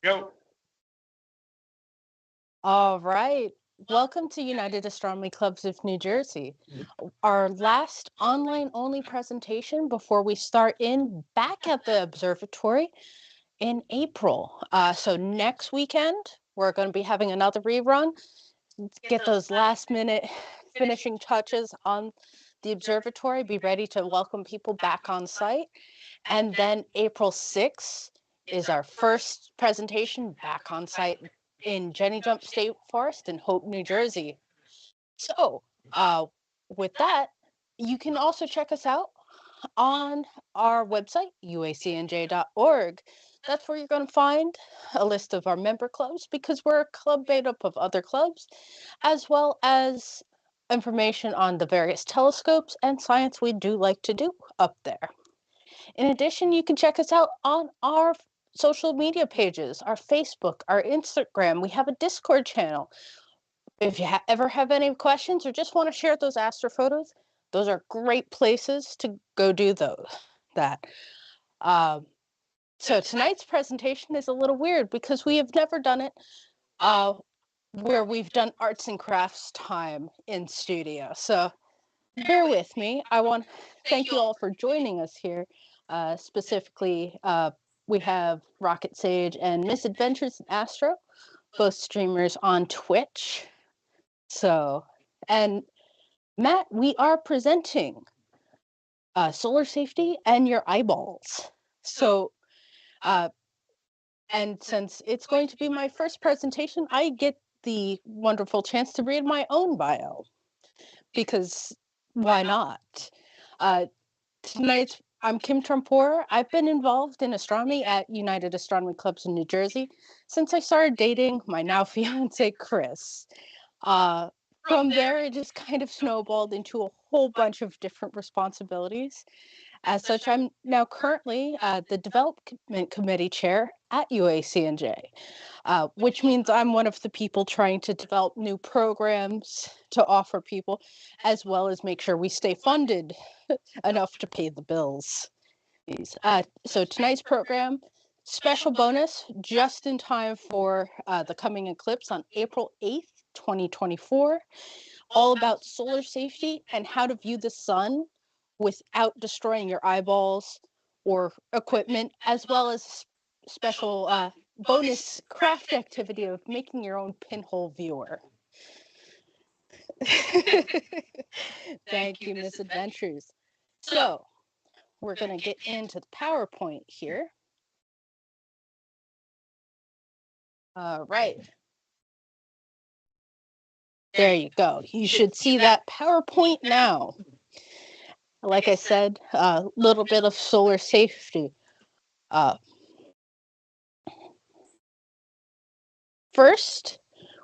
Go. All right. Welcome to United Astronomy Clubs of New Jersey. Our last online only presentation before we start in back at the observatory in April. So next weekend, we're going to be having another rerun. Get those last minute finishing touches on the observatory. Be ready to welcome people back on site. And then April 6th is our first presentation back on site in Jenny Jump State Forest in Hope, New Jersey. So, with that, you can also check us out on our website, uacnj.org. That's where you're going to find a list of our member clubs because we're a club made up of other clubs, as well as information on the various telescopes and science we do like to do up there. In addition, you can check us out on our social media pages, our Facebook, our Instagram. We have a Discord channel. If you ever have any questions or just want to share those astrophotos, those are great places to go do that. Um, so tonight's presentation is a little weird because we have never done it uh, where we've done arts and crafts time in studio. So bear with me. I want to thank you all for joining us here. Specifically, we have Rocket Sage and Misadventures in Astro, both streamers on Twitch. So, and Matt, we are presenting solar safety and your eyeballs. So, uh, and since it's going to be my first presentation, I get the wonderful chance to read my own bio because why not? Uh, Tonight, I'm Kim Trumpor. I've been involved in astronomy at United Astronomy Clubs in New Jersey since I started dating my now fiance, Chris. Uh, from there, it just kind of snowballed into a whole bunch of different responsibilities. As such, I'm now currently the Development Committee Chair at UACNJ, which means I'm one of the people trying to develop new programs to offer people, as well as make sure we stay funded enough to pay the bills. So tonight's program, special bonus just in time for the coming eclipse on April 8th, 2024, all about solar safety and how to view the sun without destroying your eyeballs or equipment, as well as special bonus craft activity of making your own pinhole viewer. Thank you, Misadventures. So, we're going to get into the PowerPoint here. All right. There you go. You should see that PowerPoint now. Like I said, a little bit of solar safety. First,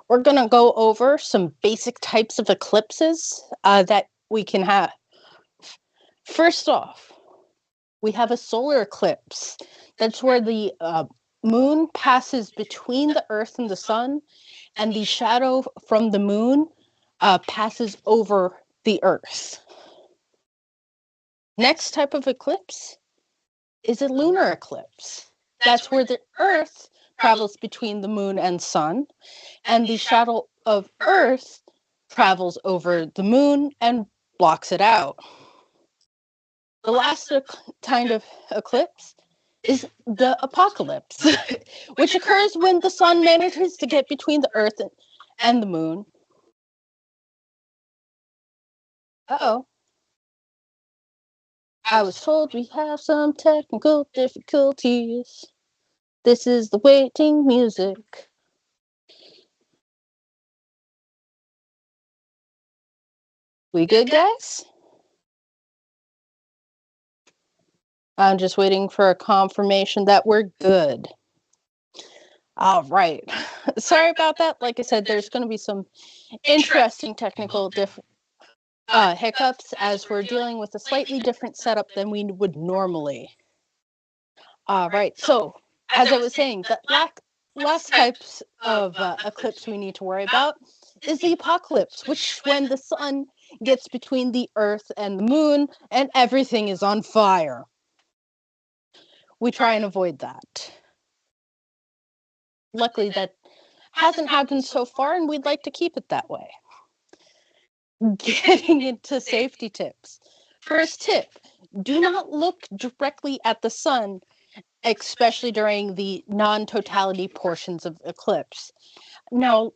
we're going to go over some basic types of eclipses that we can have. First off, we have a solar eclipse. That's where the moon passes between the Earth and the sun, and the shadow from the moon passes over the Earth. Next type of eclipse is a lunar eclipse. That's where the Earth travels between the moon and sun, and the shadow of Earth travels over the moon and blocks it out. The last kind of eclipse is the apocalypse, which occurs when the sun manages to get between the Earth and the moon. Uh-oh. I was told we have some technical difficulties. This is the waiting music. We good, guys? I'm just waiting for a confirmation that we're good. All right. Sorry about that. Like I said, there's going to be some interesting technical hiccups as we're dealing with a slightly different setup than we would normally. All right. So, as I was saying, the last types of eclipse we need to worry about is the apocalypse, which when the sun gets between the Earth and the moon and everything is on fire. We try and avoid that. Luckily, that hasn't happened so far, and we'd like to keep it that way. Getting into safety tips. First tip, do not look directly at the sun, especially during the non-totality portions of eclipse. Now,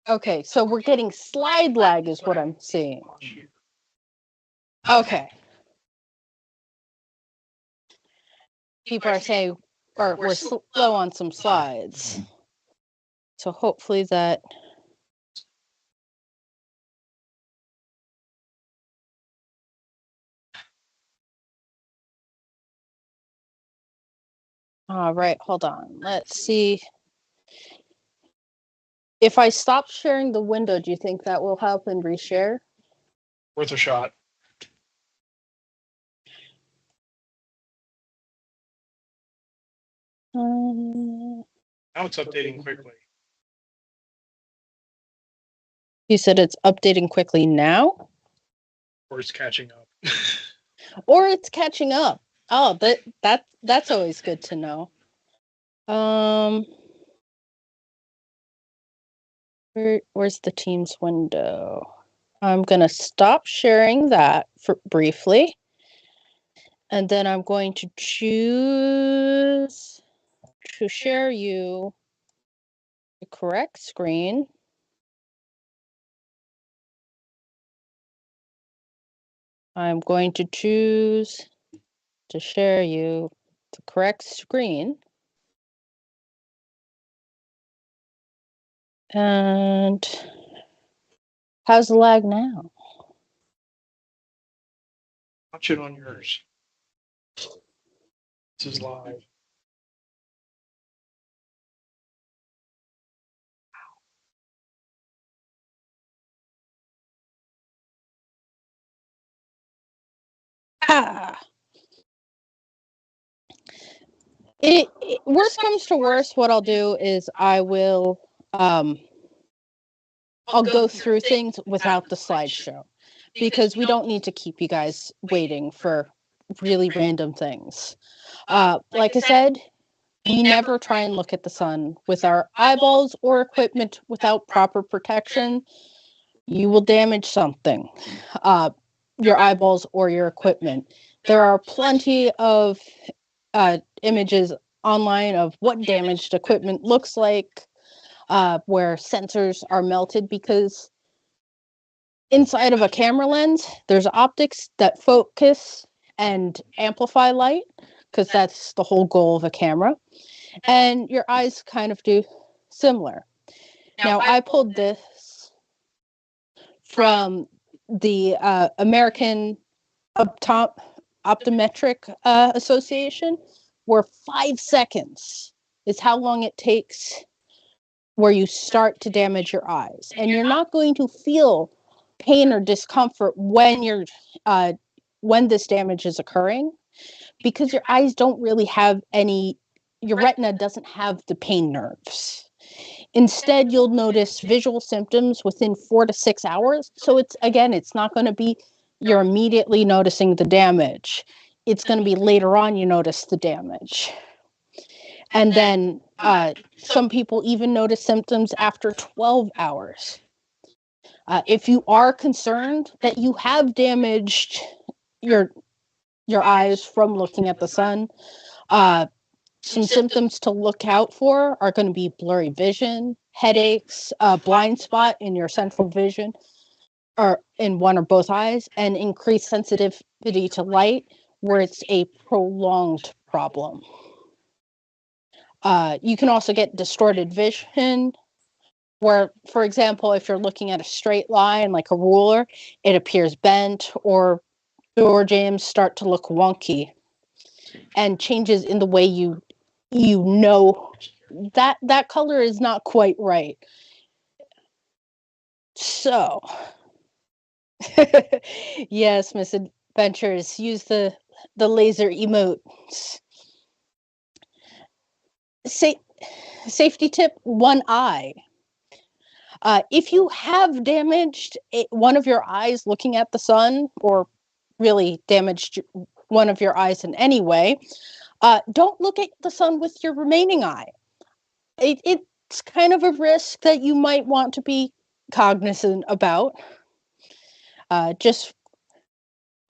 okay, so we're getting slide lag is what I'm seeing. Okay. People are saying, or we're slow on some slides. So hopefully that. All right, hold on. Let's see. If I stop sharing the window, do you think that will help and reshare? Worth a shot. Now it's updating quickly. You said it's updating quickly now? Or it's catching up. Or it's catching up. Oh, that's always good to know. Where's the Teams window? I'm gonna stop sharing that for briefly. And then I'm going to choose to share you the correct screen. I'm going to choose to share you the correct screen. And how's the lag now? Watch it on yours. This is live. Ah. Worst comes to worst, what I'll do is I'll go through things without the slideshow, because we don't need to keep you guys waiting for really random things. Like I said, we never try and look at the sun with our eyeballs or equipment without proper protection. You will damage something, your eyeballs or your equipment. There are plenty of images online of what damaged equipment looks like, where sensors are melted, because inside of a camera lens, there's optics that focus and amplify light, because that's the whole goal of a camera. And your eyes kind of do similar. Now, I pulled this from the American Optometric Association, where 5 seconds is how long it takes where you start to damage your eyes. And you're not going to feel pain or discomfort when this damage is occurring, because your eyes don't really have your retina doesn't have the pain nerves. Instead, you'll notice visual symptoms within 4 to 6 hours. So it's not going to be you're immediately noticing the damage. It's going to be later on you notice the damage. And then some people even notice symptoms after 12 hours. If you are concerned that you have damaged your eyes from looking at the sun, some symptoms to look out for are going to be blurry vision, headaches, blind spot in your central vision, or in one or both eyes, and increased sensitivity to light where it's a prolonged problem. You can also get distorted vision, where, for example, if you're looking at a straight line like a ruler, it appears bent, or door jambs start to look wonky, and changes in the way you know that color is not quite right. So, yes, Miss Adventures, use the laser emotes. Safety tip: one eye. If you have damaged one of your eyes looking at the sun, or really damaged one of your eyes in any way, don't look at the sun with your remaining eye. It's kind of a risk that you might want to be cognizant about. Just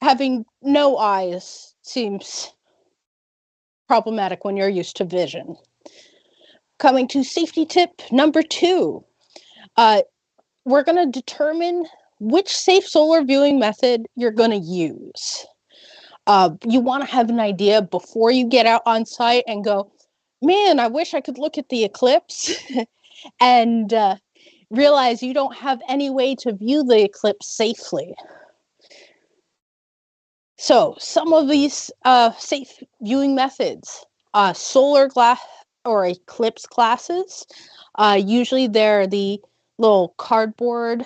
having no eyes seems problematic when you're used to vision. Coming to safety tip number 2, we're going to determine which safe solar viewing method you're going to use. You want to have an idea before you get out on site and go, man, I wish I could look at the eclipse, and realize you don't have any way to view the eclipse safely. So some of these safe viewing methods, solar glass or eclipse glasses, usually they're the little cardboard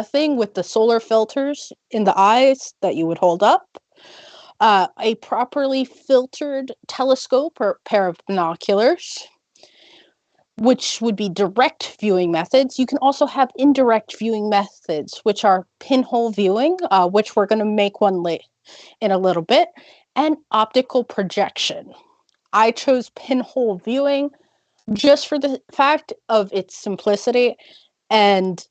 thing with the solar filters in the eyes that you would hold up. A properly filtered telescope or pair of binoculars, which would be direct viewing methods. You can also have indirect viewing methods, which are pinhole viewing, which we're going to make one in a little bit, and optical projection. I chose pinhole viewing just for the fact of its simplicity and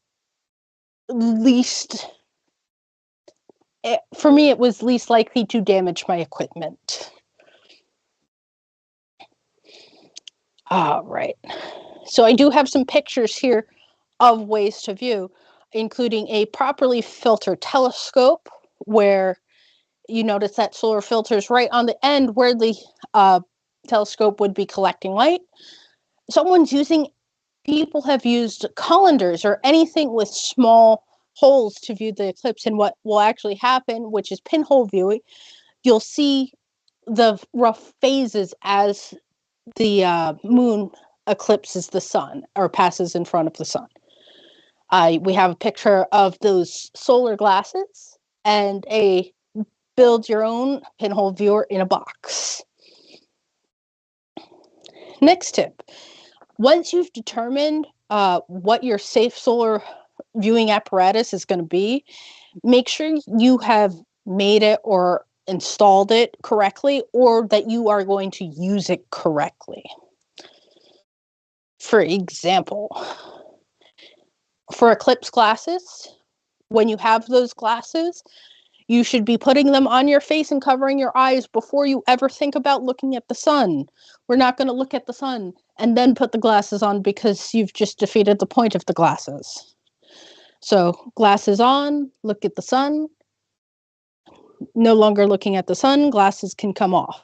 for me, it was least likely to damage my equipment. All right. So I do have some pictures here of ways to view, including a properly filtered telescope, where you notice that solar filter is right on the end where the telescope would be collecting light. People have used colanders or anything with small holes to view the eclipse, and what will actually happen, which is pinhole viewing, you'll see the rough phases as the moon eclipses the sun or passes in front of the sun. We have a picture of those solar glasses and a build your own pinhole viewer in a box. Next tip. Once you've determined what your safe solar viewing apparatus is going to be, make sure you have made it or installed it correctly, or that you are going to use it correctly. For example, for eclipse glasses, when you have those glasses, you should be putting them on your face and covering your eyes before you ever think about looking at the sun. We're not going to look at the sun and then put the glasses on, because you've just defeated the point of the glasses. So glasses on, look at the sun. No longer looking at the sun, glasses can come off.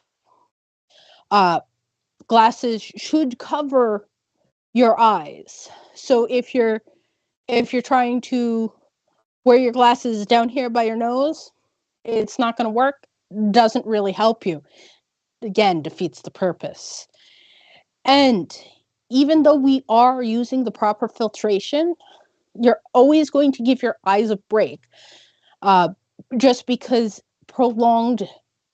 Glasses should cover your eyes. So if you're trying to wear your glasses down here by your nose, it's not going to work. Doesn't really help you. Again, defeats the purpose. And even though we are using the proper filtration, you're always going to give your eyes a break, just because prolonged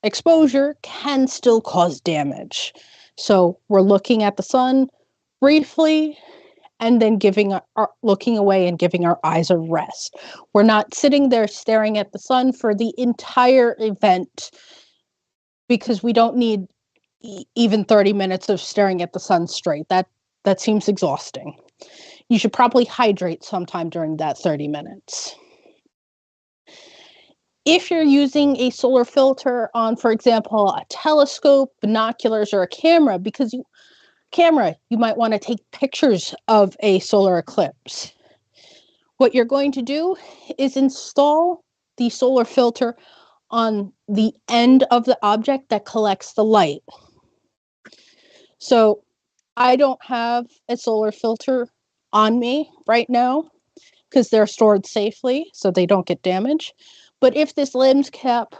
exposure can still cause damage. So we're looking at the sun briefly and then looking away and giving our eyes a rest. We're not sitting there staring at the sun for the entire event, because we don't need even 30 minutes of staring at the sun straight. That seems exhausting. You should probably hydrate sometime during that 30 minutes. If you're using a solar filter on, for example, a telescope, binoculars, or a camera, you might want to take pictures of a solar eclipse. What you're going to do is install the solar filter on the end of the object that collects the light. So I don't have a solar filter on me right now because they're stored safely so they don't get damaged. But if this lens cap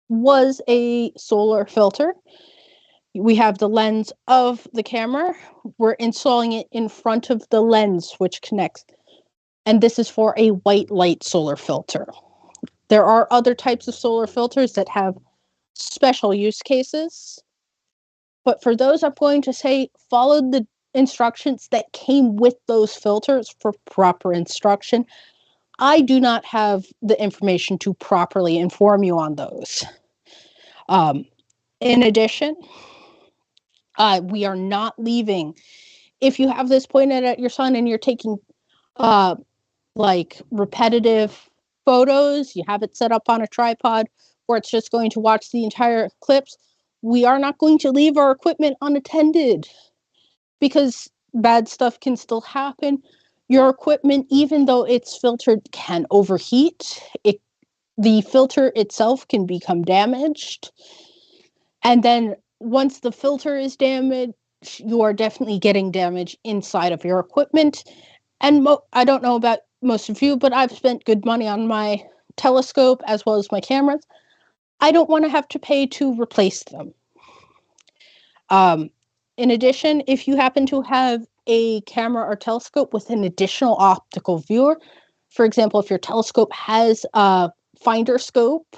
was a solar filter, we have the lens of the camera. We're installing it in front of the lens, which connects. And this is for a white light solar filter. There are other types of solar filters that have special use cases. But for those, I'm going to say follow the instructions that came with those filters for proper instruction. I do not have the information to properly inform you on those. In addition, we are not leaving. If you have this pointed at your son and you're taking like repetitive photos, you have it set up on a tripod, or it's just going to watch the entire clips, we are not going to leave our equipment unattended because bad stuff can still happen. Your equipment, even though it's filtered, can overheat. The filter itself can become damaged. And then once the filter is damaged, you are definitely getting damage inside of your equipment. And I don't know about most of you, but I've spent good money on my telescope as well as my cameras. I don't want to have to pay to replace them. In addition, if you happen to have a camera or telescope with an additional optical viewer, for example, if your telescope has a finder scope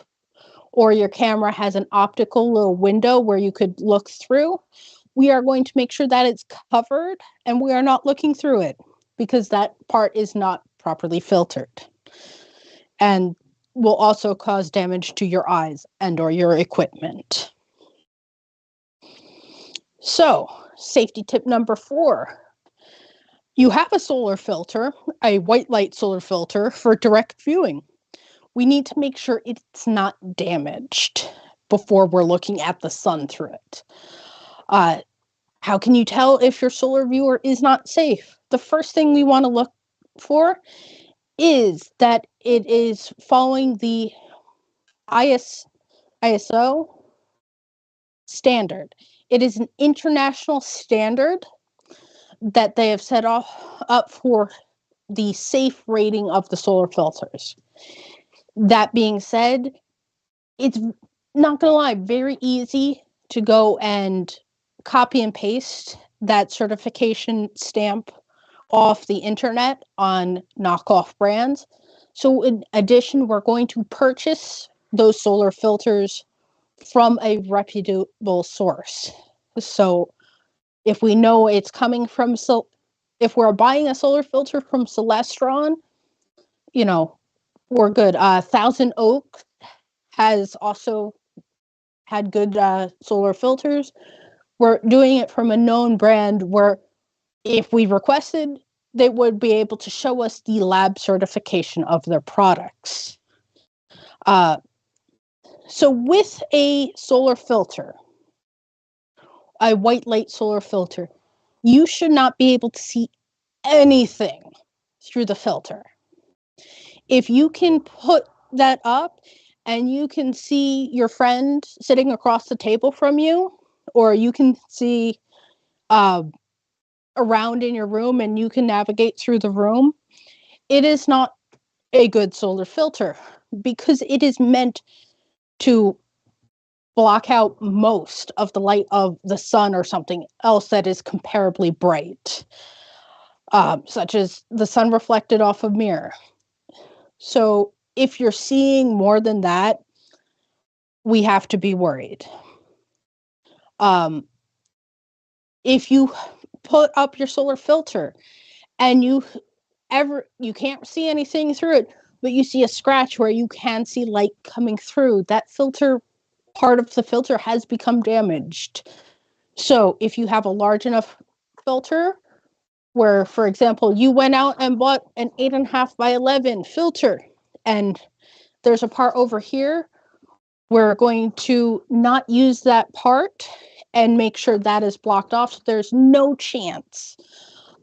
or your camera has an optical little window where you could look through, we are going to make sure that it's covered and we are not looking through it because that part is not properly filtered and will also cause damage to your eyes and or your equipment. So, safety tip number 4. You have a solar filter, a white light solar filter for direct viewing. We need to make sure it's not damaged before we're looking at the sun through it. How can you tell if your solar viewer is not safe? The first thing we want to look for is that it is following the ISO standard. It is an international standard that they have set up for the safe rating of the solar filters. That being said, it's not going to lie, very easy to go and copy and paste that certification stamp off the internet on knockoff brands. So in addition, we're going to purchase those solar filters from a reputable source. So if we know it's coming from, if we're buying a solar filter from Celestron, we're good. Thousand Oak has also had good solar filters. We're doing it from a known brand where if we requested, they would be able to show us the lab certification of their products. So with a solar filter, a white light solar filter, you should not be able to see anything through the filter. If you can put that up and you can see your friend sitting across the table from you, or you can see around in your room and you can navigate through the room, it is not a good solar filter because it is meant to block out most of the light of the sun or something else that is comparably bright, such as the sun reflected off a mirror. So if you're seeing more than that, we have to be worried. If you put up your solar filter and you can't see anything through it, but you see a scratch where you can see light coming through, that part of the filter has become damaged. So if you have a large enough filter where, for example, you went out and bought an 8.5 by 11 filter and there's a part over here, we're going to not use that part and make sure that is blocked off so there's no chance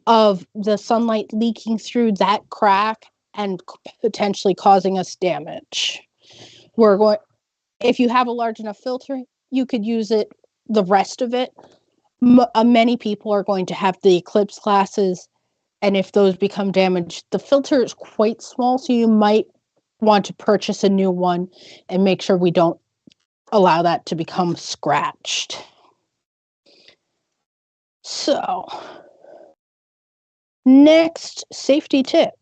of the sunlight leaking through that crack and potentially causing us damage. If you have a large enough filter, you could use it, the rest of it. Many people are going to have the eclipse glasses, and if those become damaged, the filter is quite small, so you might want to purchase a new one and make sure we don't allow that to become scratched. So, next safety tip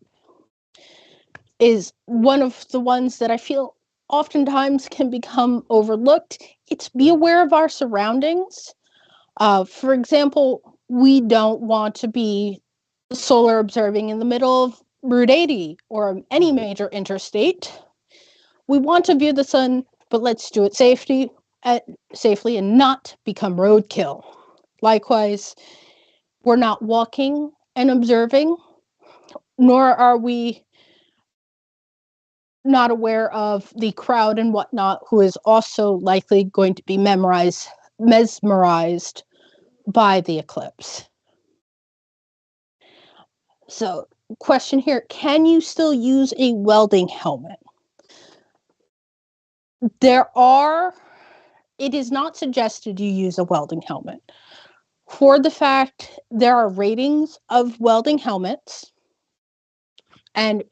is one of the ones that I feel oftentimes can become overlooked. It's be aware of our surroundings. For example, we don't want to be solar observing in the middle of Route 80 or any major interstate. We want to view the sun, but let's do it safely and not become roadkill. Likewise, we're not walking and observing, nor are we not aware of the crowd and whatnot who is also likely going to be mesmerized by the eclipse. So, question here, can you still use a welding helmet? It is not suggested you use a welding helmet. For the fact there are ratings of welding helmets, and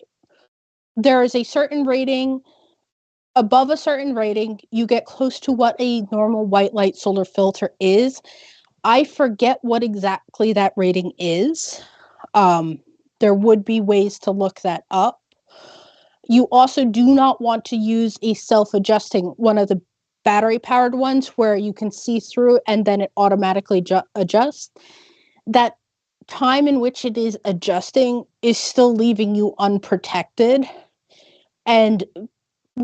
there is a certain rating. Above a certain rating, you get close to what a normal white light solar filter is. I forget what exactly that rating is. There would be ways to look that up. You also do not want to use a self-adjusting, one of the battery-powered ones where you can see through and then it automatically adjusts. That time in which it is adjusting is still leaving you unprotected. And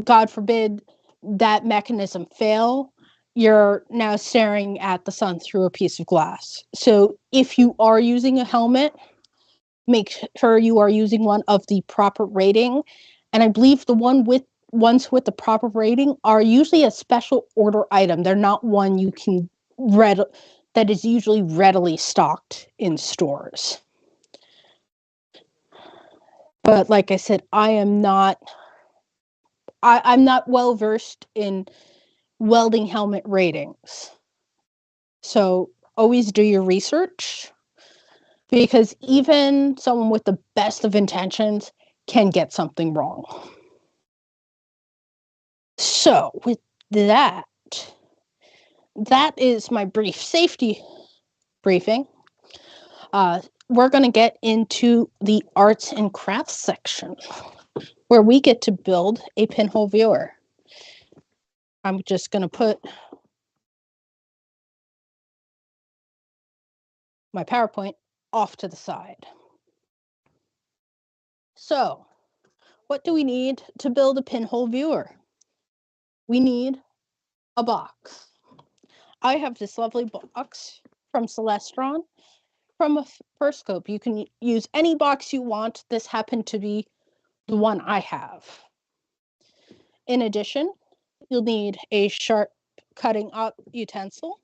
God forbid that mechanism fail, you're now staring at the sun through a piece of glass. So if you are using a helmet, make sure you are using one of the proper rating. And I believe the ones with the proper rating are usually a special order item. They're not one you can that is usually readily stocked in stores. But like I said, I'm not well versed in welding helmet ratings. So always do your research, because even someone with the best of intentions can get something wrong. So with that is my brief safety briefing. We're going to get into the arts and crafts section, where we get to build a pinhole viewer. I'm just going to put my PowerPoint off to the side. So, what do we need to build a pinhole viewer? We need a box. I have this lovely box from Celestron from a Furscope. You can use any box you want. This happened to be the one I have. In addition, you'll need a sharp cutting up utensil.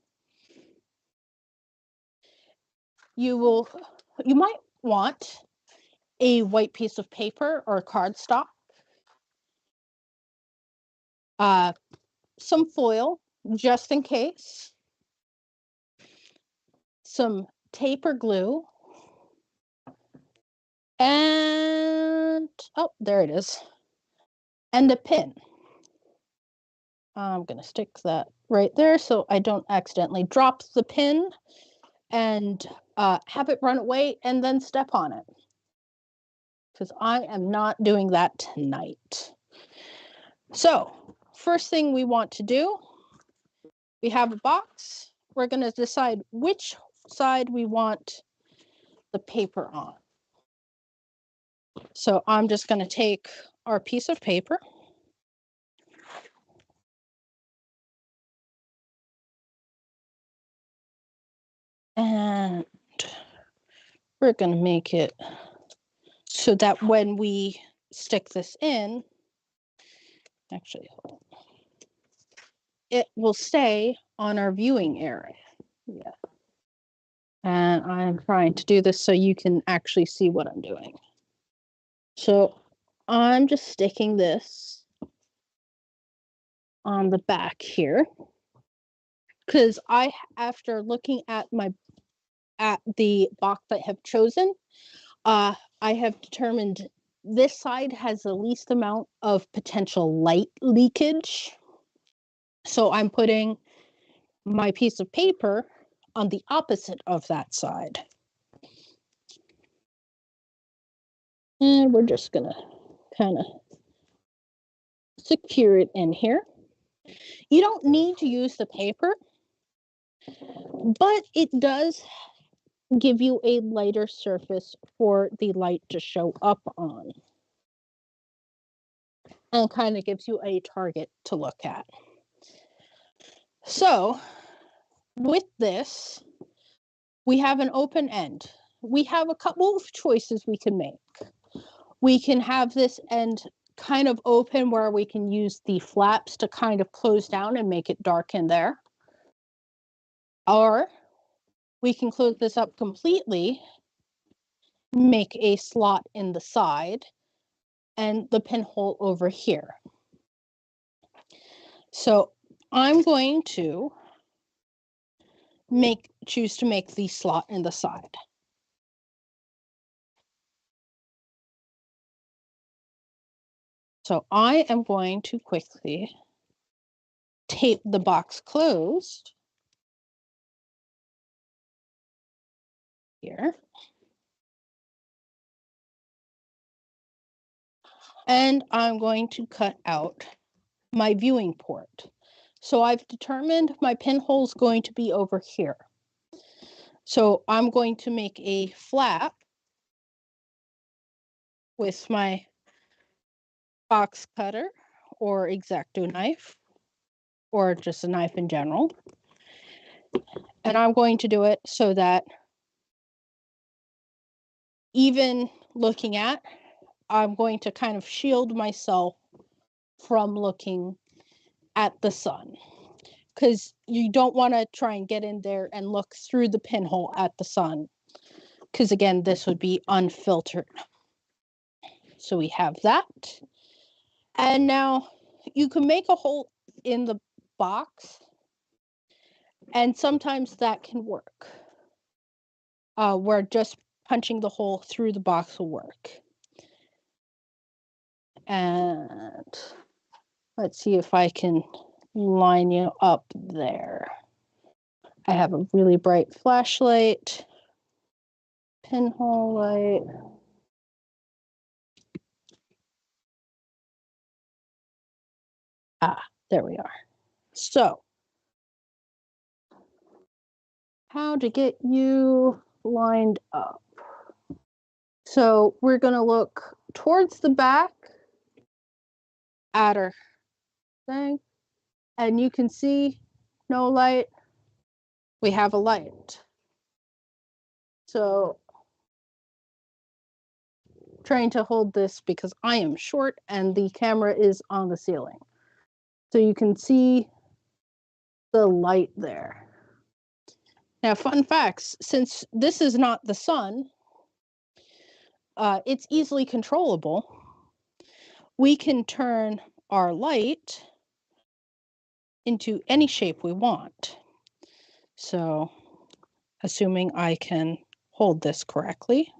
You might want a white piece of paper or cardstock, some foil just in case, some tape or glue, and oh, there it is, and a pin. I'm going to stick that right there so I don't accidentally drop the pin and have it run away and then step on it, because I am not doing that tonight. So first thing we want to do, we have a box. We're going to decide which side we want the paper on. So I'm just going to take our piece of paper, and we're going to make it so that when we stick this in, actually, hold on, it will stay on our viewing area. Yeah. And I'm trying to do this so you can actually see what I'm doing. So I'm just sticking this on the back here, because after looking at the box I have chosen, I have determined this side has the least amount of potential light leakage. So I'm putting my piece of paper on the opposite of that side. And we're just gonna kind of secure it in here. You don't need to use the paper, but it does give you a lighter surface for the light to show up on. And kind of gives you a target to look at. So with this, we have an open end. We have a couple of choices we can make. We can have this end kind of open where we can use the flaps to kind of close down and make it dark in there. Or we can close this up completely, make a slot in the side, and the pinhole over here. So I'm going to choose to make the slot in the side. So I am going to quickly tape the box closed here. And I'm going to cut out my viewing port. So I've determined my pinhole is going to be over here. So I'm going to make a flap with my box cutter or X-Acto knife, or just a knife in general. And I'm going to do it so that even looking at, I'm going to kind of shield myself from looking at the sun, because you don't want to try and get in there and look through the pinhole at the sun, because again, this would be unfiltered. So we have that. And now you can make a hole in the box, and sometimes that can work, where just punching the hole through the box will work. And let's see if I can line you up there. I have a really bright flashlight, pinhole light. There we are. So, how to get you lined up. So we're going to look towards the back at our thing, and you can see no light. We have a light. So trying to hold this because I am short and the camera is on the ceiling. So you can see the light there. Now, fun facts, since this is not the sun, it's easily controllable. We can turn our light into any shape we want. So, assuming I can hold this correctly.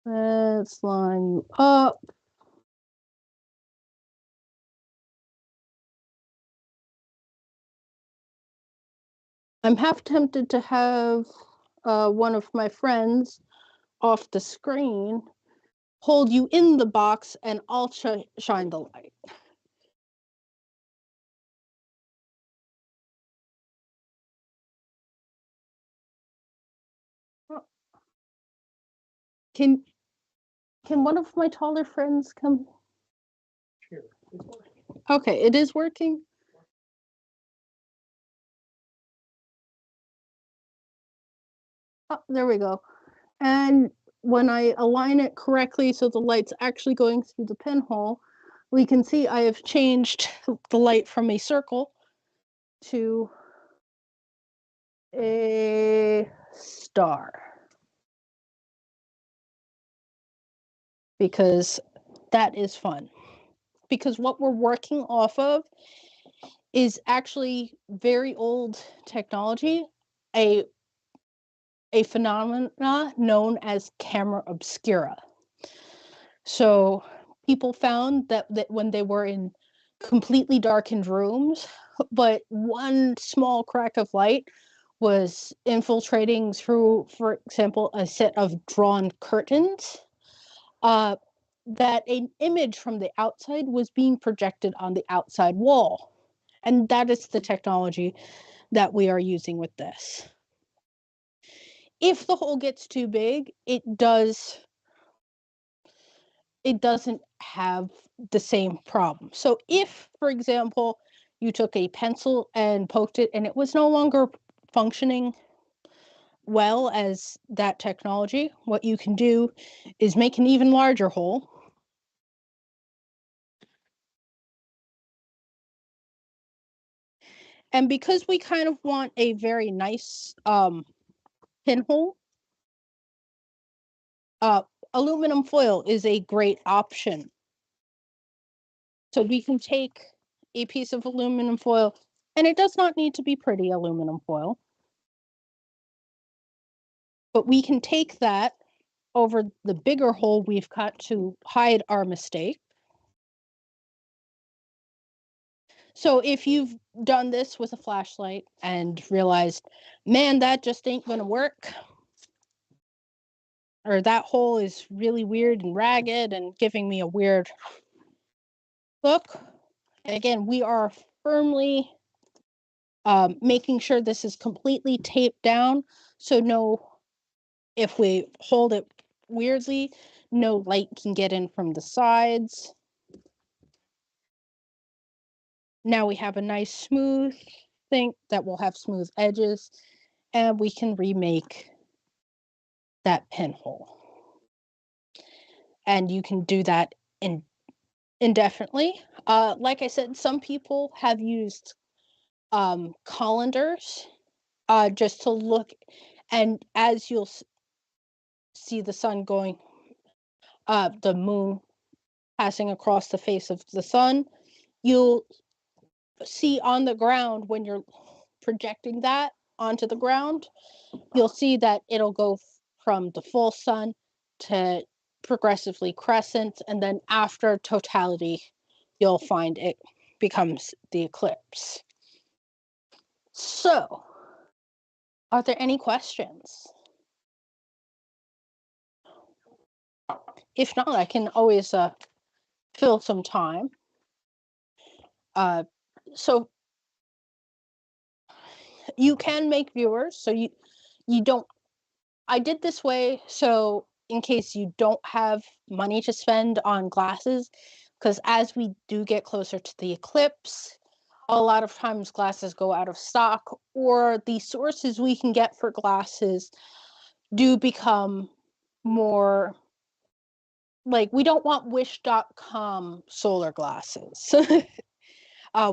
Let's line you up. I'm half tempted to have one of my friends off the screen hold you in the box and I'll shine the light. Can one of my taller friends come? Sure. Okay, it is working. Oh, there we go. And when I align it correctly so the light's actually going through the pinhole, we can see I have changed the light from a circle to a star. Because that is fun. Because what we're working off of is actually very old technology, a phenomena known as camera obscura. So people found that when they were in completely darkened rooms, but one small crack of light was infiltrating through, for example, a set of drawn curtains, that an image from the outside was being projected on the outside wall. And that is the technology that we are using with this. If the hole gets too big, it doesn't have the same problem. So if, for example, you took a pencil and poked it and it was no longer functioning well as that technology, what you can do is make an even larger hole. And because we kind of want a very nice pinhole, aluminum foil is a great option. So we can take a piece of aluminum foil, and it does not need to be pretty aluminum foil, but we can take that over the bigger hole we've cut to hide our mistake. So if you've done this with a flashlight and realized, man, that just ain't gonna work, or that hole is really weird and ragged and giving me a weird look, again, we are firmly making sure this is completely taped down, so if we hold it weirdly, no light can get in from the sides. Now we have a nice smooth thing that will have smooth edges, and we can remake that pinhole. And you can do that indefinitely. Like I said, some people have used colanders just to look, and as you'll see the sun going, the moon passing across the face of the sun, you'll see on the ground when you're projecting that onto the ground, you'll see that it'll go from the full sun to progressively crescent, and then after totality, you'll find it becomes the eclipse. So, are there any questions? If not, I can always fill some time. So you can make viewers, so you don't, I did this way so in case you don't have money to spend on glasses, because as we do get closer to the eclipse, a lot of times glasses go out of stock, or the sources we can get for glasses do become more like, we don't want wish.com solar glasses.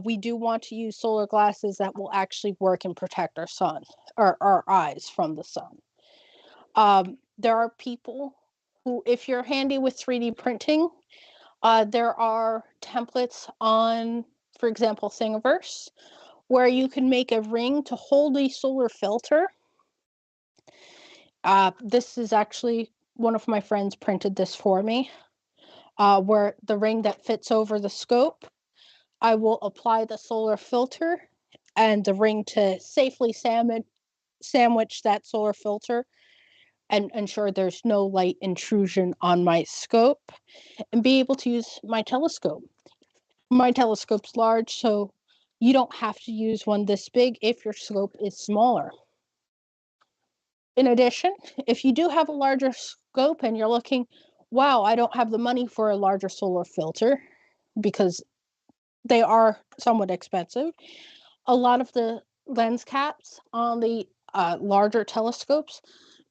We do want to use solar glasses that will actually work and protect our sun or our eyes from the sun. There are people who, if you're handy with 3D printing, there are templates on, for example, Thingiverse, where you can make a ring to hold a solar filter. This is actually, one of my friends printed this for me, where the ring that fits over the scope, I will apply the solar filter and the ring to safely sandwich that solar filter and ensure there's no light intrusion on my scope, and be able to use my telescope. My telescope's large, so you don't have to use one this big if your scope is smaller. In addition, if you do have a larger scope and you're looking, wow, I don't have the money for a larger solar filter, because they are somewhat expensive, a lot of the lens caps on the larger telescopes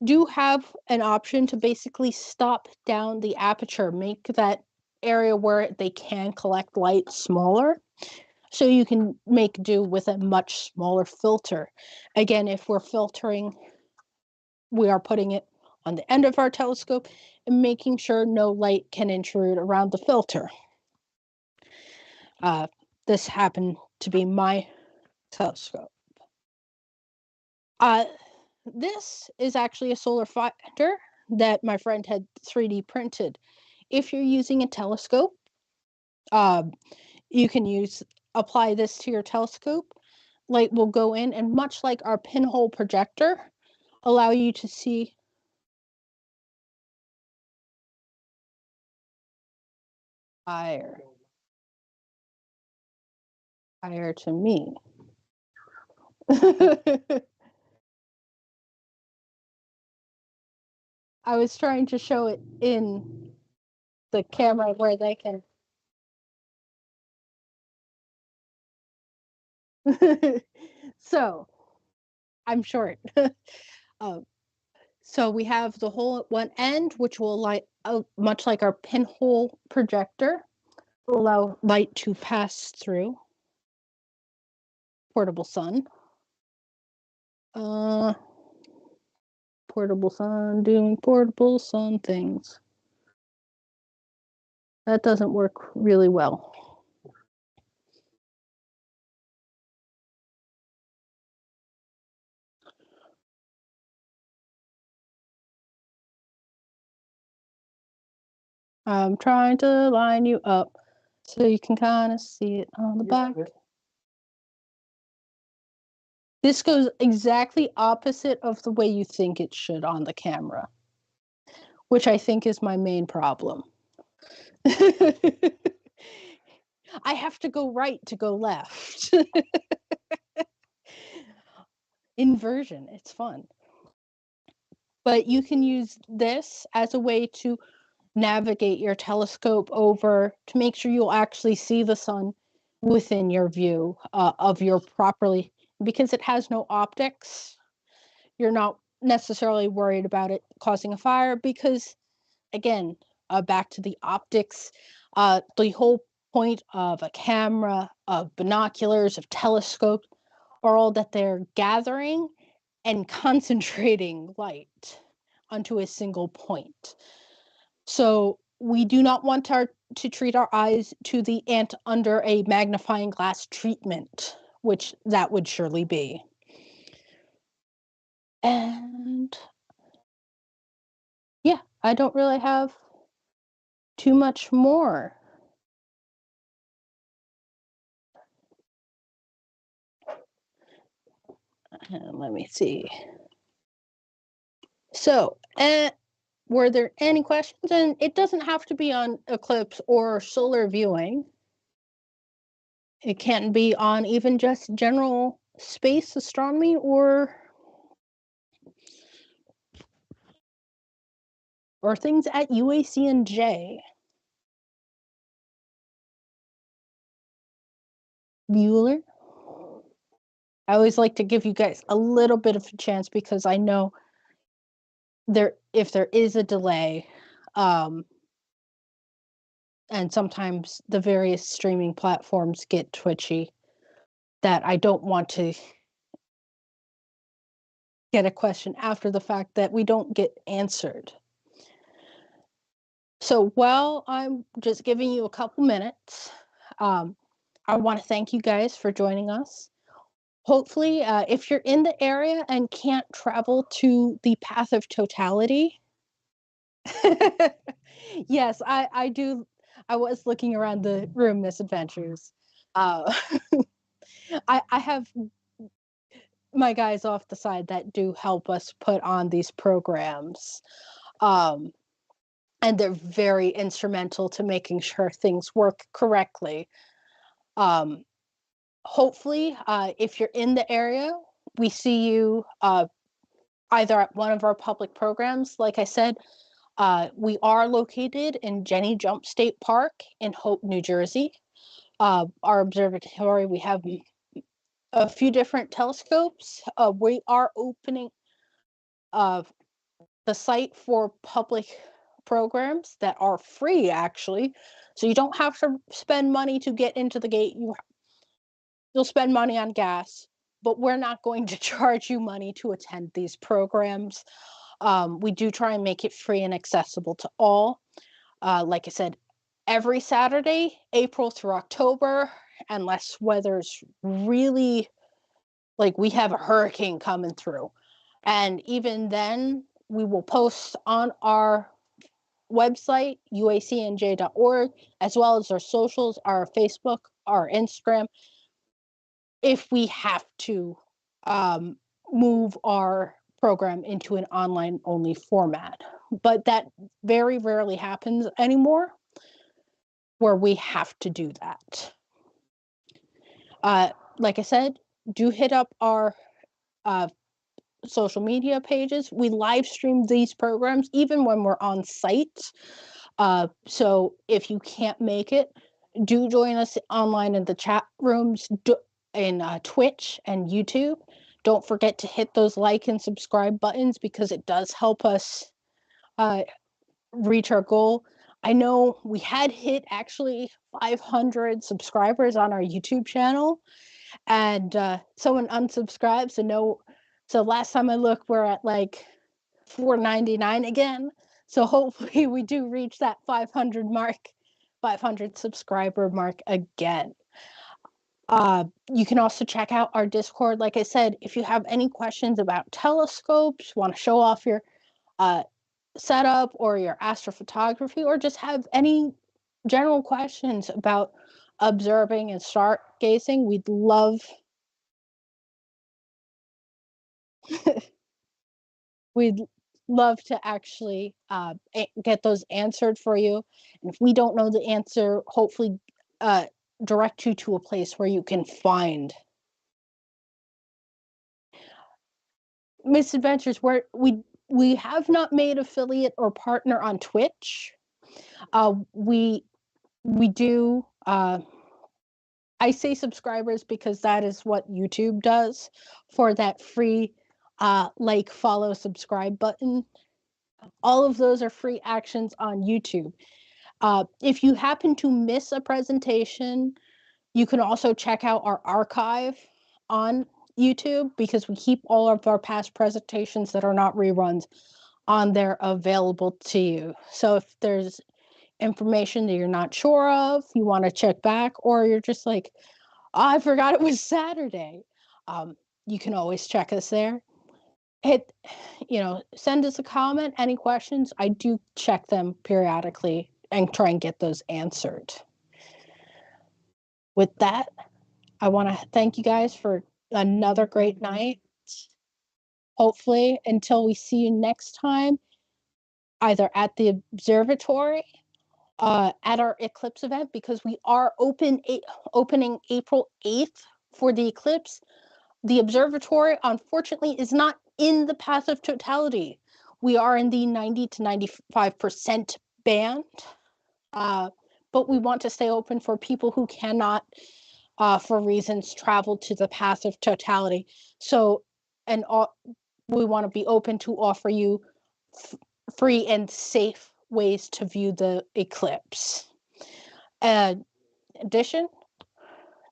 do have an option to basically stop down the aperture, make that area where they can collect light smaller, so you can make do with a much smaller filter. Again, if we're filtering, we are putting it on the end of our telescope and making sure no light can intrude around the filter. This happened to be my telescope. This is actually a solar finder that my friend had 3D printed. If you're using a telescope, you can apply this to your telescope. Light will go in, and much like our pinhole projector, allow you to see fire. prior to me. I was trying to show it in the camera where they can. So, I'm short. So we have the hole at one end, which will light much like our pinhole projector, will allow light to pass through. Portable sun. Portable sun doing portable sun things. That doesn't work really well. I'm trying to line you up so you can kind of see it on the back. This goes exactly opposite of the way you think it should on the camera, which I think is my main problem. I have to go right to go left. Inversion, it's fun. But you can use this as a way to navigate your telescope over to make sure you'll actually see the sun within your view of your properly, because it has no optics. You're not necessarily worried about it causing a fire because, again, back to the optics, the whole point of a camera, of binoculars, of telescopes, are all that they're gathering and concentrating light onto a single point. So we do not want to treat our eyes to the ant under a magnifying glass treatment, which that would surely be. And yeah, I don't really have too much more. Let me see. So, were there any questions? And it doesn't have to be on eclipse or solar viewing. It can be on even just general space astronomy or things at UACNJ. Bueller? I always like to give you guys a little bit of a chance because I know if there is a delay, and sometimes the various streaming platforms get twitchy, that I don't want to get a question after the fact that we don't get answered. So while I'm just giving you a couple minutes, I want to thank you guys for joining us. Hopefully, if you're in the area and can't travel to the Path of Totality, yes, I do. I was looking around the room, Misadventures. I have my guys off the side that do help us put on these programs. And they're very instrumental to making sure things work correctly. Hopefully, if you're in the area, we see you either at one of our public programs. Like I said, we are located in Jenny Jump State Park in Hope, New Jersey. Our observatory, we have a few different telescopes. We are opening the site for public programs that are free, actually. So you don't have to spend money to get into the gate. You'll spend money on gas, but we're not going to charge you money to attend these programs. We do try and make it free and accessible to all. Like I said, every Saturday, April through October, unless weather's really, like we have a hurricane coming through. And even then, we will post on our website, uacnj.org, as well as our socials, our Facebook, our Instagram, if we have to move our program into an online only format. But that very rarely happens anymore where we have to do that. Like I said, do hit up our social media pages. We live stream these programs even when we're on site. So if you can't make it, do join us online in the chat rooms in Twitch and YouTube. Don't forget to hit those like and subscribe buttons because it does help us reach our goal. I know we had hit actually 500 subscribers on our YouTube channel, and someone unsubscribed. So last time I looked, we're at like 499 again. So hopefully we do reach that 500 subscriber mark again. You can also check out our Discord. Like I said, if you have any questions about telescopes, want to show off your setup or your astrophotography, or just have any general questions about observing and stargazing, we'd love to actually get those answered for you. And if we don't know the answer, hopefully direct you to a place where you can find misadventures. Where we have not made affiliate or partner on Twitch. We do I say subscribers because that is what YouTube does for that free like, follow, subscribe button. All of those are free actions on YouTube. If you happen to miss a presentation, you can also check out our archive on YouTube because we keep all of our past presentations that are not reruns on there available to you. So if there's information that you're not sure of, you want to check back, or you're just like, oh, I forgot it was Saturday, you can always check us there. Send us a comment, any questions. I do check them periodically and try and get those answered. With that, I want to thank you guys for another great night. Hopefully, until we see you next time, either at the observatory, at our eclipse event, because we are opening April 8th for the eclipse. The observatory, unfortunately, is not in the path of totality. We are in the 90 to 95% band, but we want to stay open for people who cannot, for reasons, travel to the path of totality. So, we want to be open to offer you free and safe ways to view the eclipse. In addition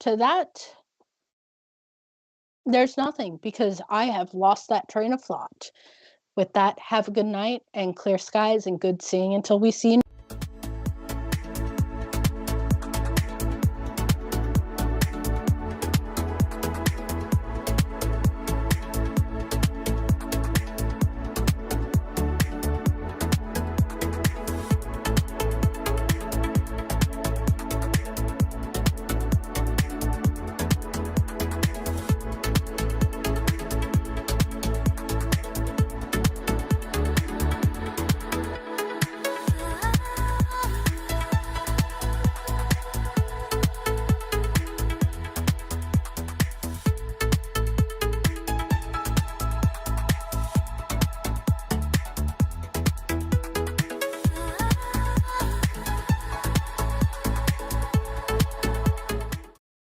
to that, there's nothing, because I have lost that train of thought. With that, have a good night and clear skies and good seeing until we see you.